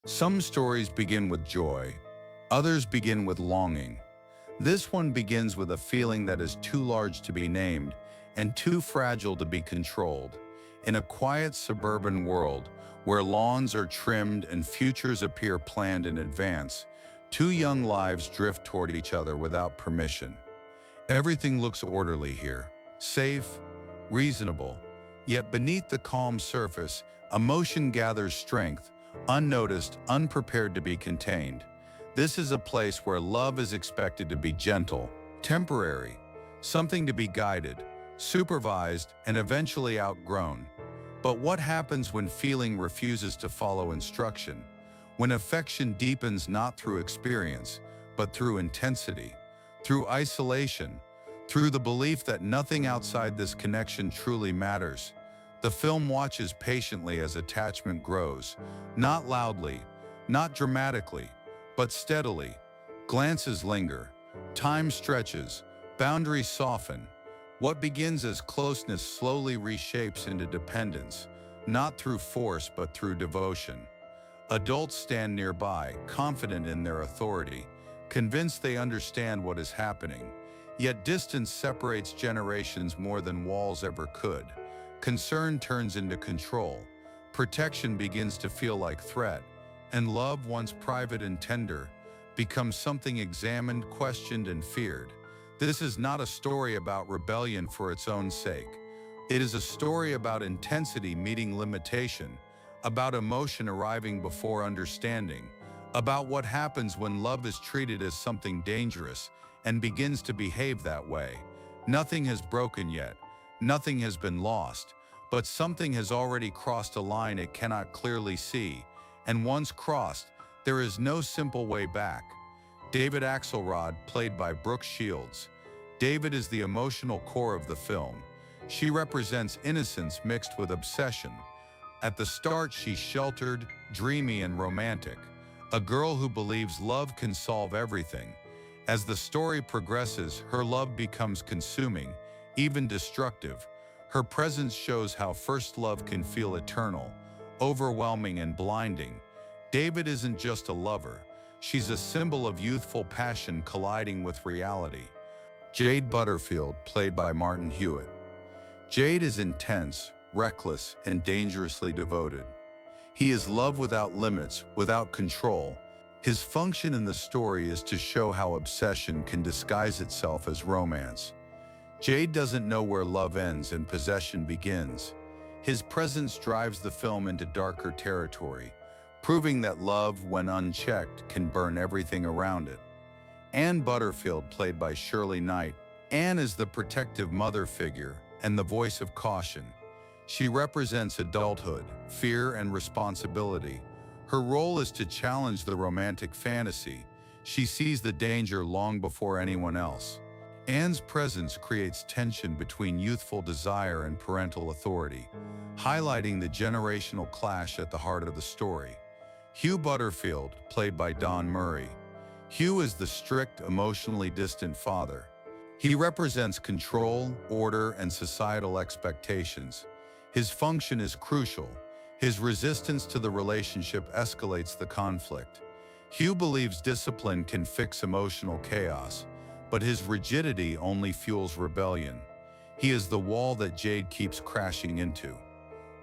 Some stories begin with joy, others begin with longing. This one begins with a feeling that is too large to be named and too fragile to be controlled. In a quiet suburban world where lawns are trimmed and futures appear planned in advance, two young lives drift toward each other without permission. Everything looks orderly here, safe, reasonable. Yet beneath the calm surface, emotion gathers strength, unnoticed, unprepared to be contained. This is a place where love is expected to be gentle, temporary, something to be guided, supervised, and eventually outgrown. But what happens when feeling refuses to follow instruction? When affection deepens not through experience, but through intensity, through isolation, through the belief that nothing outside this connection truly matters? The film watches patiently as attachment grows, not loudly, not dramatically, but steadily. Glances linger, time stretches, boundaries soften. What begins as closeness slowly reshapes into dependence, not through force but through devotion. Adults stand nearby, confident in their authority, convinced they understand what is happening. Yet distance separates generations more than walls ever could. Concern turns into control. Protection begins to feel like threat. And love, once private and tender, becomes something examined, questioned, and feared. This is not a story about rebellion for its own sake. It is a story about intensity meeting limitation, about emotion arriving before understanding, about what happens when love is treated as something dangerous and begins to behave that way. Nothing has broken yet, nothing has been lost, but something has already crossed a line it cannot clearly see, and once crossed, there is no simple way back. David Axelrod, played by Brooke Shields. David is the emotional core of the film. She represents innocence mixed with obsession. At the start, she's sheltered, dreamy, and romantic, a girl who believes love can solve everything. As the story progresses, her love becomes consuming, even destructive. Her presence shows how first love can feel eternal, overwhelming, and blinding. David isn't just a lover. She's a symbol of youthful passion colliding with reality. Jade Butterfield, played by Martin Hewitt. Jade is intense, reckless, and dangerously devoted. He is love without limits, without control. His function in the story is to show how obsession can disguise itself as romance. Jade doesn't know where love ends and possession begins. His presence drives the film into darker territory, proving that love, when unchecked, can burn everything around it. Anne Butterfield, played by Shirley Knight. Anne is the protective mother figure and the voice of caution. She represents adulthood, fear, and responsibility. Her role is to challenge the romantic fantasy. She sees the danger long before anyone else. Anne's presence creates tension between youthful desire and parental authority, highlighting the generational clash at the heart of the story. Hugh Butterfield, played by Don Murray. Hugh is the strict, emotionally distant father. He represents control, order, and societal expectations. His function is crucial. His resistance to the relationship escalates the conflict. Hugh believes discipline can fix emotional chaos, but his rigidity only fuels rebellion. He is the wall that Jade keeps crashing into.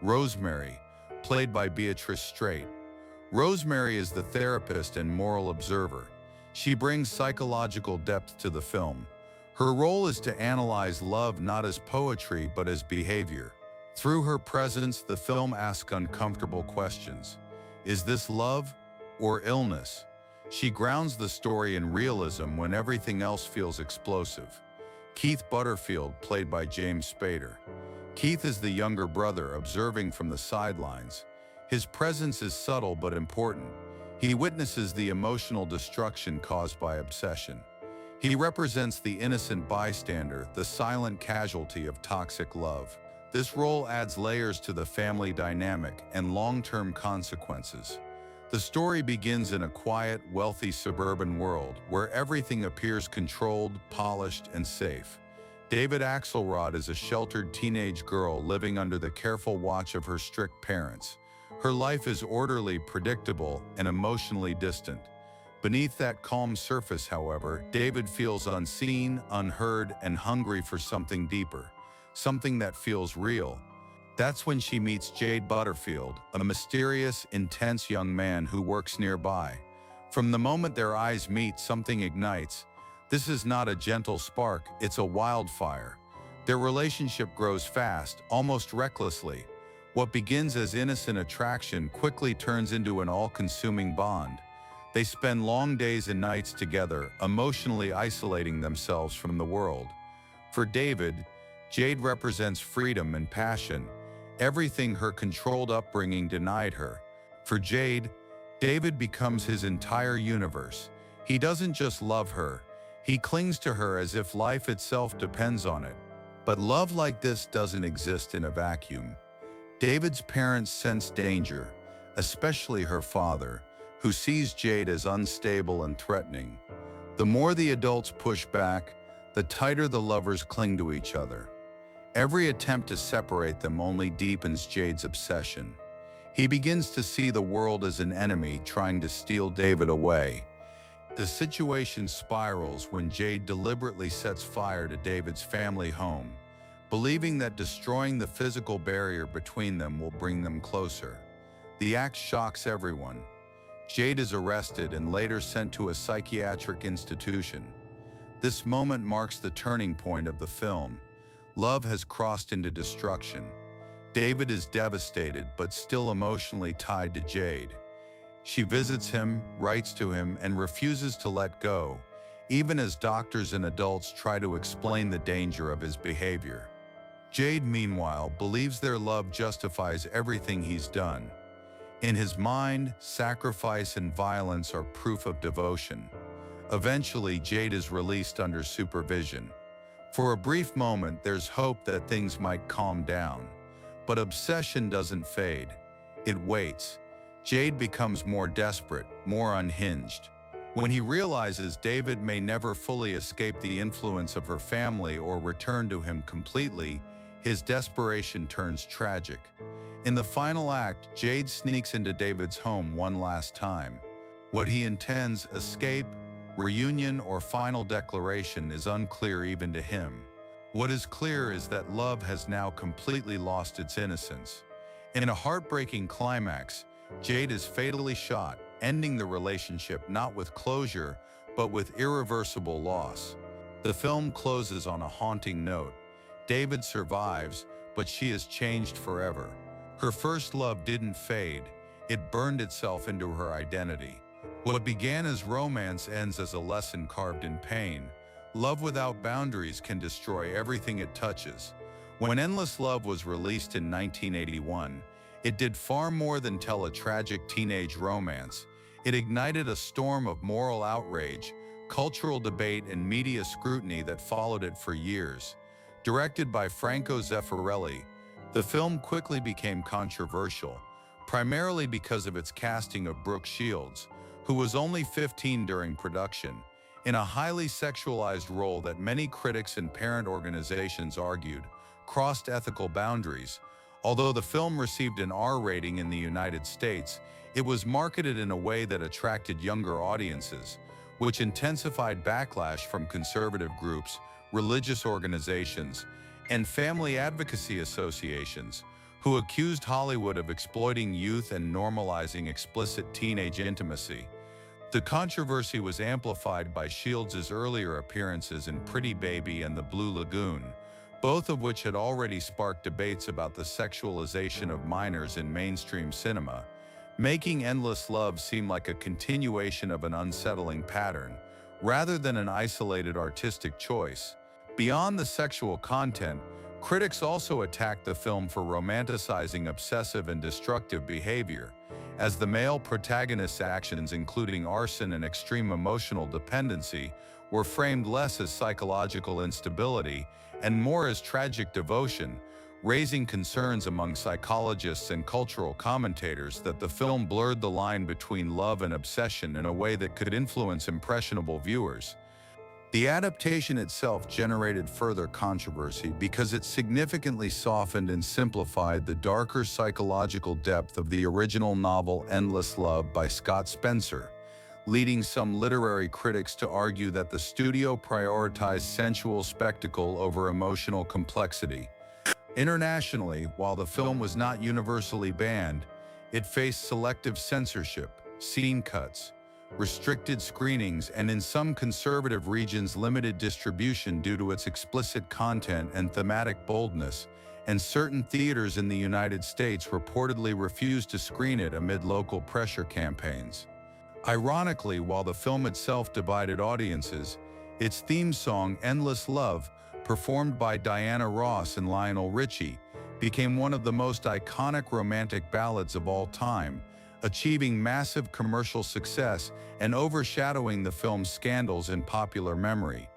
Rosemary, played by Beatrice Straight. Rosemary is the therapist and moral observer. She brings psychological depth to the film. Her role is to analyze love not as poetry but as behavior. Through her presence, the film asks uncomfortable questions. Is this love or illness? She grounds the story in realism when everything else feels explosive. Keith Butterfield, played by James Spader. Keith is the younger brother observing from the sidelines. His presence is subtle but important. He witnesses the emotional destruction caused by obsession. He represents the innocent bystander, the silent casualty of toxic love. This role adds layers to the family dynamic and long-term consequences. The story begins in a quiet, wealthy suburban world where everything appears controlled, polished, and safe. David Axelrod is a sheltered teenage girl living under the careful watch of her strict parents. Her life is orderly, predictable, and emotionally distant. Beneath that calm surface, however, David feels unseen, unheard, and hungry for something deeper, something that feels real. That's when she meets Jade Butterfield, a mysterious, intense young man who works nearby. From the moment their eyes meet, something ignites. This is not a gentle spark, it's a wildfire. Their relationship grows fast, almost recklessly. What begins as innocent attraction quickly turns into an all-consuming bond. They spend long days and nights together, emotionally isolating themselves from the world. For David, Jade represents freedom and passion, everything her controlled upbringing denied her. For Jade, David becomes his entire universe. He doesn't just love her, he clings to her as if life itself depends on it. But love like this doesn't exist in a vacuum. David's parents sense danger, especially her father, who sees Jade as unstable and threatening. The more the adults push back, the tighter the lovers cling to each other. Every attempt to separate them only deepens Jade's obsession. He begins to see the world as an enemy trying to steal David away. The situation spirals when Jade deliberately sets fire to David's family home, believing that destroying the physical barrier between them will bring them closer. The act shocks everyone. Jade is arrested and later sent to a psychiatric institution. This moment marks the turning point of the film. Love has crossed into destruction. David is devastated but still emotionally tied to Jade. She visits him, writes to him, and refuses to let go, even as doctors and adults try to explain the danger of his behavior. Jade, meanwhile, believes their love justifies everything he's done. In his mind, sacrifice and violence are proof of devotion. Eventually, Jade is released under supervision. For a brief moment, there's hope that things might calm down. But obsession doesn't fade. It waits. Jade becomes more desperate, more unhinged. When he realizes David may never fully escape the influence of her family or return to him completely, his desperation turns tragic. In the final act, Jade sneaks into David's home one last time. What he intends, escape, reunion, or final declaration, is unclear even to him. What is clear is that love has now completely lost its innocence. In a heartbreaking climax, Jade is fatally shot, ending the relationship not with closure, but with irreversible loss. The film closes on a haunting note. David survives, but she is changed forever. Her first love didn't fade, it burned itself into her identity. What began as romance ends as a lesson carved in pain. Love without boundaries can destroy everything it touches. When Endless Love was released in 1981, it did far more than tell a tragic teenage romance. It ignited a storm of moral outrage, cultural debate, and media scrutiny that followed it for years. Directed by Franco Zeffirelli, the film quickly became controversial, primarily because of its casting of Brooke, who was only 15 during production, in a highly sexualized role that many critics and parent organizations argued crossed ethical boundaries. Although the film received an R rating in the United States, it was marketed in a way that attracted younger audiences, which intensified backlash from conservative groups, religious organizations, and family advocacy associations, who accused Hollywood of exploiting youth and normalizing explicit teenage intimacy. The controversy was amplified by Shields' earlier appearances in Pretty Baby and The Blue Lagoon, both of which had already sparked debates about the sexualization of minors in mainstream cinema, making Endless Love seem like a continuation of an unsettling pattern, rather than an isolated artistic choice. Beyond the sexual content, critics also attacked the film for romanticizing obsessive and destructive behavior, as the male protagonist's actions, including arson and extreme emotional dependency, were framed less as psychological instability and more as tragic devotion, raising concerns among psychologists and cultural commentators that the film blurred the line between love and obsession in a way that could influence impressionable viewers. The adaptation itself generated further controversy because it significantly softened and simplified the darker psychological depth of the original novel Endless Love by Scott Spencer, leading some literary critics to argue that the studio prioritized sensual spectacle over emotional complexity. Internationally, while the film was not universally banned, it faced selective censorship, scene cuts, restricted screenings, and in some conservative regions limited distribution due to its explicit content and thematic boldness, and certain theaters in the United States reportedly refused to screen it amid local pressure campaigns. Ironically, while the film itself divided audiences, its theme song, Endless Love, performed by Diana Ross and Lionel Richie, became one of the most iconic romantic ballads of all time, achieving massive commercial success and overshadowing the film's scandals in popular memory.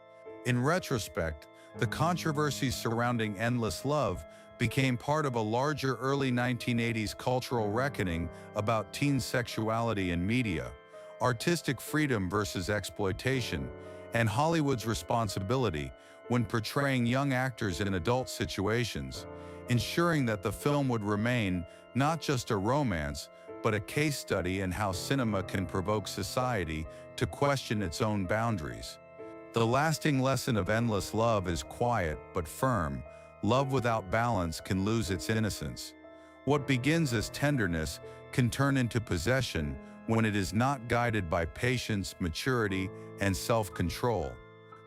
In retrospect, the controversies surrounding Endless Love became part of a larger early 1980s cultural reckoning about teen sexuality in media, artistic freedom versus exploitation, and Hollywood's responsibility when portraying young actors in adult situations, ensuring that the film would remain not just a romance, but a case study in how cinema can provoke society to question its own boundaries. The lasting lesson of Endless Love is quiet but firm. Love without balance can lose its innocence. What begins as tenderness can turn into possession when it is not guided by patience, maturity, and self-control.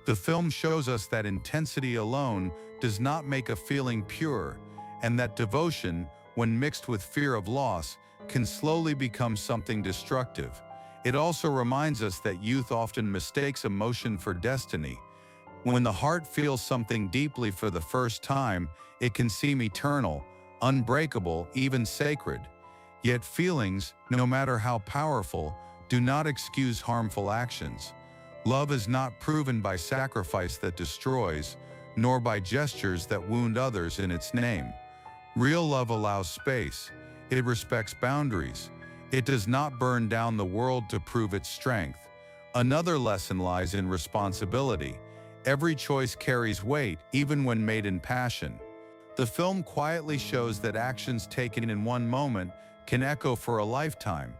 The film shows us that intensity alone does not make a feeling pure, and that devotion, when mixed with fear of loss, can slowly become something destructive. It also reminds us that youth often mistakes emotion for destiny. When the heart feels something deeply for the first time, it can seem eternal, unbreakable, even sacred. Yet feelings, no matter how powerful, do not excuse harmful actions. Love is not proven by sacrifice that destroys, nor by gestures that wound others in its name. Real love allows space. It respects boundaries. It does not burn down the world to prove its strength. Another lesson lies in responsibility. Every choice carries weight, even when made in passion. The film quietly shows that actions taken in one moment can echo for a lifetime.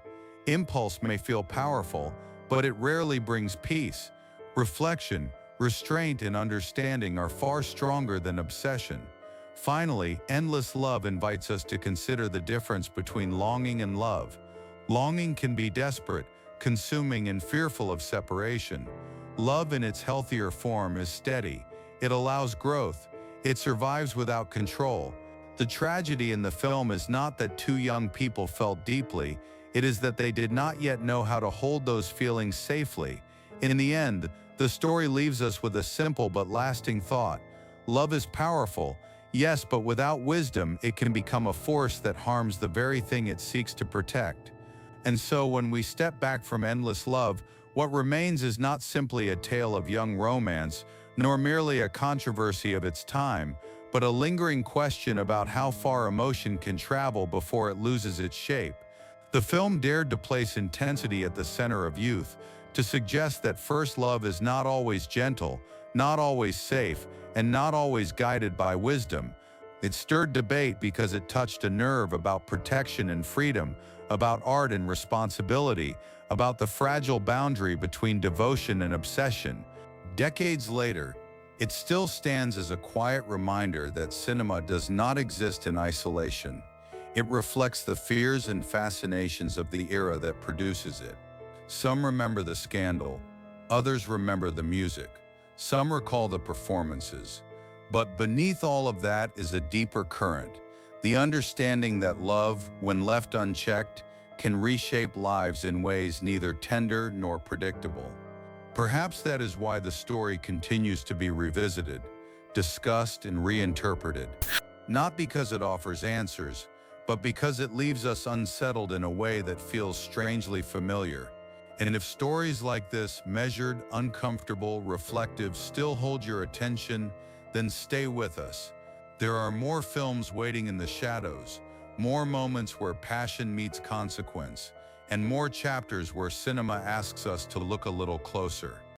Impulse may feel powerful, but it rarely brings peace. Reflection, restraint, and understanding are far stronger than obsession. Finally, Endless Love invites us to consider the difference between longing and love. Longing can be desperate, consuming, and fearful of separation. Love in its healthier form is steady. It allows growth. It survives without control. The tragedy in the film is not that two young people felt deeply, it is that they did not yet know how to hold those feelings safely. In the end, the story leaves us with a simple but lasting thought. Love is powerful, yes, but without wisdom, it can become a force that harms the very thing it seeks to protect. And so when we step back from Endless Love, what remains is not simply a tale of young romance, nor merely a controversy of its time, but a lingering question about how far emotion can travel before it loses its shape. The film dared to place intensity at the center of youth, to suggest that first love is not always gentle, not always safe, and not always guided by wisdom. It stirred debate because it touched a nerve about protection and freedom, about art and responsibility, about the fragile boundary between devotion and obsession. Decades later, it still stands as a quiet reminder that cinema does not exist in isolation. It reflects the fears and fascinations of the era that produces it. Some remember the scandal, others remember the music, some recall the performances. But beneath all of that is a deeper current, the understanding that love, when left unchecked, can reshape lives in ways neither tender nor predictable. Perhaps that is why the story continues to be revisited, discussed, and reinterpreted. Not because it offers answers, but because it leaves us unsettled in a way that feels strangely familiar. And if stories like this, measured, uncomfortable, reflective, still hold your attention, then stay with us. There are more films waiting in the shadows, more moments where passion meets consequence, and more chapters where cinema asks us to look a little closer.